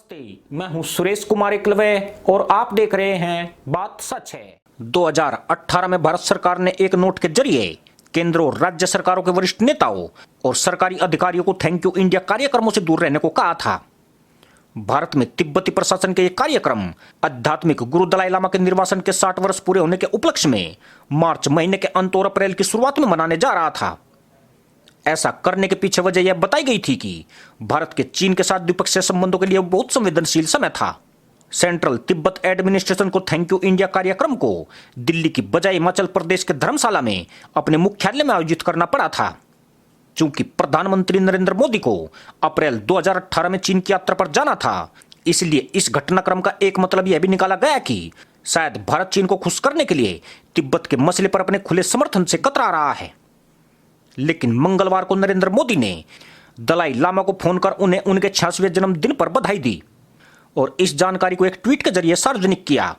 नमस्ते, मैं हूं सुरेश कुमार एकलवे और आप देख रहे हैं बात सच है। 2018 में भारत सरकार ने एक नोट के जरिए केंद्र और राज्य सरकारों के वरिष्ठ नेताओं और सरकारी अधिकारियों को थैंक यू इंडिया कार्यक्रमों से दूर रहने को कहा था। भारत में तिब्बती प्रशासन के ये कार्यक्रम आध्यात्मिक गुरु दलाई लामा के निर्वासन के 60 वर्ष पूरे होने के उपलक्ष्य में मार्च महीने के अंत और अप्रैल की शुरुआत में मनाने जा रहा था। ऐसा करने के पीछे वजह यह बताई गई थी कि भारत के चीन के साथ द्विपक्षीय संबंधों के लिए बहुत संवेदनशील समय था। सेंट्रल तिब्बत एडमिनिस्ट्रेशन को थैंक यू इंडिया कार्यक्रम को दिल्ली की बजाय हिमाचल प्रदेश के धर्मशाला में अपने मुख्यालय में आयोजित करना पड़ा था। चूंकि प्रधानमंत्री नरेंद्र मोदी को अप्रैल 2018 में चीन की यात्रा पर जाना था, इसलिए इस घटनाक्रम का एक मतलब यह भी निकाला गया कि शायद भारत चीन को खुश करने के लिए तिब्बत के मसले पर अपने खुले समर्थन से कतरा रहा है। लेकिन मंगलवार को नरेंद्र मोदी ने दलाई लामा को फोन कर उन्हें उनके 86वें जन्मदिन पर बधाई दी और इस जानकारी को एक ट्वीट के जरिए सार्वजनिक किया।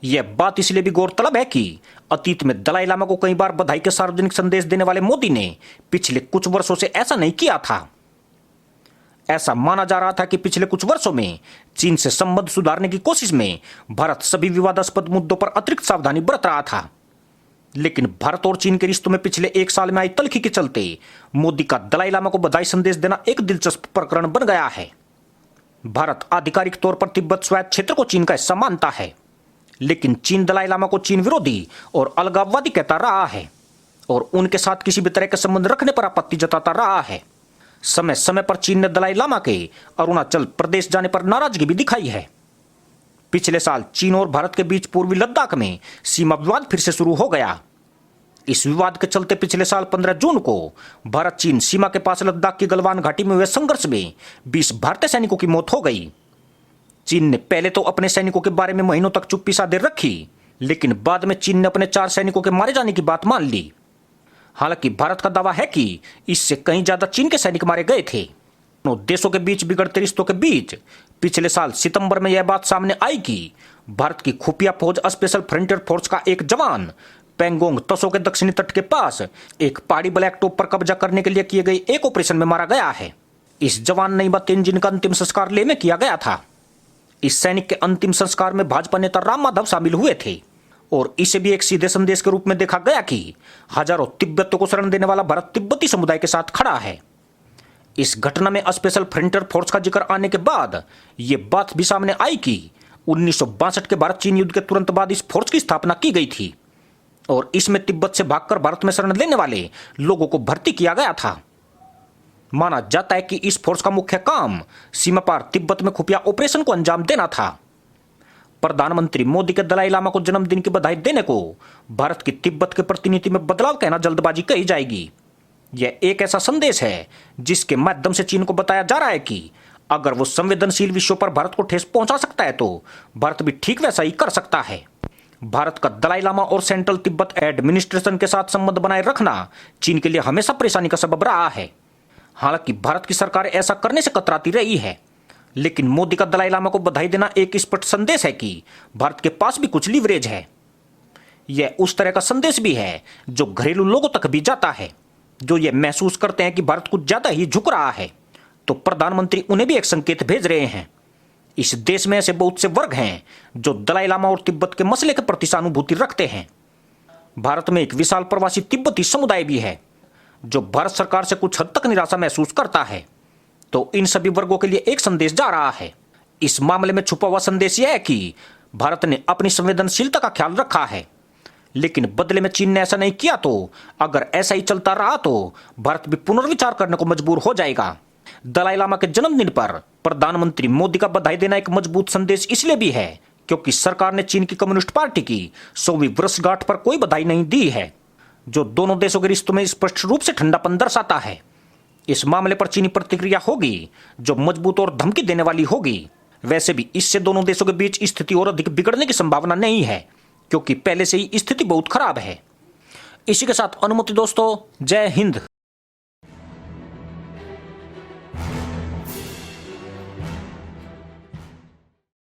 यह बात इसलिए भी गौरतलब है कि अतीत में दलाई लामा को कई बार बधाई के सार्वजनिक संदेश देने वाले मोदी ने पिछले कुछ वर्षों से ऐसा नहीं किया था। ऐसा माना जा रहा था कि पिछले कुछ वर्षों में चीन से संबंध सुधारने की कोशिश में भारत सभी विवादास्पद मुद्दों पर अतिरिक्त सावधानी बरत रहा था। लेकिन भारत और चीन के रिश्तों में पिछले एक साल में आई तल्खी के चलते मोदी का दलाई लामा को बधाई संदेश देना एक दिलचस्प प्रकरण बन गया है। भारत आधिकारिक तौर पर तिब्बत स्वायत्त क्षेत्र को चीन का हिस्सा मानता है, लेकिन चीन दलाई लामा को चीन विरोधी और अलगाववादी कहता रहा है और उनके साथ किसी भी तरह के संबंध रखने पर आपत्ति जताता रहा है। समय समय पर चीन ने दलाई लामा के अरुणाचल प्रदेश जाने पर नाराजगी भी दिखाई है। पिछले साल चीन और भारत के बीच पूर्वी लद्दाख में सीमा विवाद फिर से शुरू हो गया। इस विवाद के चलते पिछले साल 15 जून को भारत चीन सीमा के पास लद्दाख की गलवान घाटी में हुए संघर्ष में 20 भारतीय सैनिकों की मौत हो गई। चीन ने पहले तो अपने सैनिकों के बारे में महीनों तक चुप्पी साधे रखी, लेकिन बाद में चीन ने अपने 4 सैनिकों के मारे जाने की बात मान ली। हालांकि भारत का दावा है कि इससे कहीं ज्यादा चीन के सैनिक मारे गए थे। दोनों देशों के बीच बिगड़ते रिश्तों के बीच पिछले साल सितंबर में यह बात सामने आई कि भारत की खुफिया फौज स्पेशल फ्रंटियर फोर्स का एक जवान पेंगोंग तसो के दक्षिणी तट के पास एक पहाड़ी ब्लैक टॉप पर कब्जा करने के लिए किए गए एक ऑपरेशन में मारा गया है। इस जवान नईबा तेंजिन का अंतिम संस्कार लेह में किया गया था। इस सैनिक के अंतिम संस्कार में भाजपा नेता राम माधव शामिल हुए थे और इसे भी एक सीधे संदेश के रूप में देखा गया कि हजारों तिब्बतियों को शरण देने वाला भारत तिब्बती समुदाय के साथ खड़ा है। इस घटना में स्पेशल फ्रंटियर फोर्स का जिक्र आने के बाद यह बात भी सामने आई कि 1962 के भारत चीन युद्ध के तुरंत बाद इस फोर्स की स्थापना की गई थी और इसमें तिब्बत से भागकर भारत में शरण लेने वाले लोगों को भर्ती किया गया था। माना जाता है कि इस फोर्स का मुख्य काम सीमा पार तिब्बत में खुफिया ऑपरेशन को अंजाम देना था। प्रधानमंत्री मोदी के दलाई लामा को जन्मदिन की बधाई देने को भारत की तिब्बत के प्रतिनिधि में बदलाव कहना जल्दबाजी कही जाएगी। यह एक ऐसा संदेश है जिसके माध्यम से चीन को बताया जा रहा है कि अगर वो संवेदनशील विषयों पर भारत को ठेस पहुंचा सकता है तो भारत भी ठीक वैसा ही कर सकता है। भारत का दलाई लामा और सेंट्रल तिब्बत एडमिनिस्ट्रेशन के साथ संबंध बनाए रखना चीन के लिए हमेशा परेशानी का सबब रहा है। हालांकि भारत की सरकार ऐसा करने से कतराती रही है, लेकिन मोदी का दलाई लामा को बधाई देना एक स्पष्ट संदेश है कि भारत के पास भी कुछ लीवरेज है। यह उस तरह का संदेश भी है जो घरेलू लोगों तक भी जाता है, जो ये महसूस करते हैं कि भारत कुछ ज्यादा ही झुक रहा है, तो प्रधानमंत्री उन्हें भी एक संकेत भेज रहे हैं। इस देश में ऐसे बहुत से वर्ग हैं जो दलाई लामा और तिब्बत के मसले के प्रति सहानुभूति रखते हैं। भारत में एक विशाल प्रवासी तिब्बती समुदाय भी है जो भारत सरकार से कुछ हद तक निराशा महसूस करता है। तो इन सभी वर्गों के लिए एक संदेश जा रहा है। इस मामले में छुपा हुआ संदेश यह है कि भारत ने अपनी संवेदनशीलता का ख्याल रखा है, लेकिन बदले में चीन ने ऐसा नहीं किया। तो अगर ऐसा ही चलता रहा तो भारत भी पुनर्विचार करने को मजबूर हो जाएगा। दलाई लामा के जन्मदिन पर प्रधानमंत्री मोदी का बधाई देना एक मजबूत संदेश इसलिए भी है क्योंकि सरकार ने चीन की कम्युनिस्ट पार्टी की 100वीं वर्षगांठ पर कोई बधाई नहीं दी है, जो दोनों देशों के रिश्तों में स्पष्ट रूप से ठंडापन दर्शाता है। इस मामले पर चीनी प्रतिक्रिया होगी जो मजबूत और धमकी देने वाली होगी। वैसे भी इससे दोनों देशों के बीच स्थिति और अधिक बिगड़ने की संभावना नहीं है, क्योंकि पहले से ही स्थिति बहुत खराब है। इसी के साथ अनुमति दोस्तों, जय हिंद।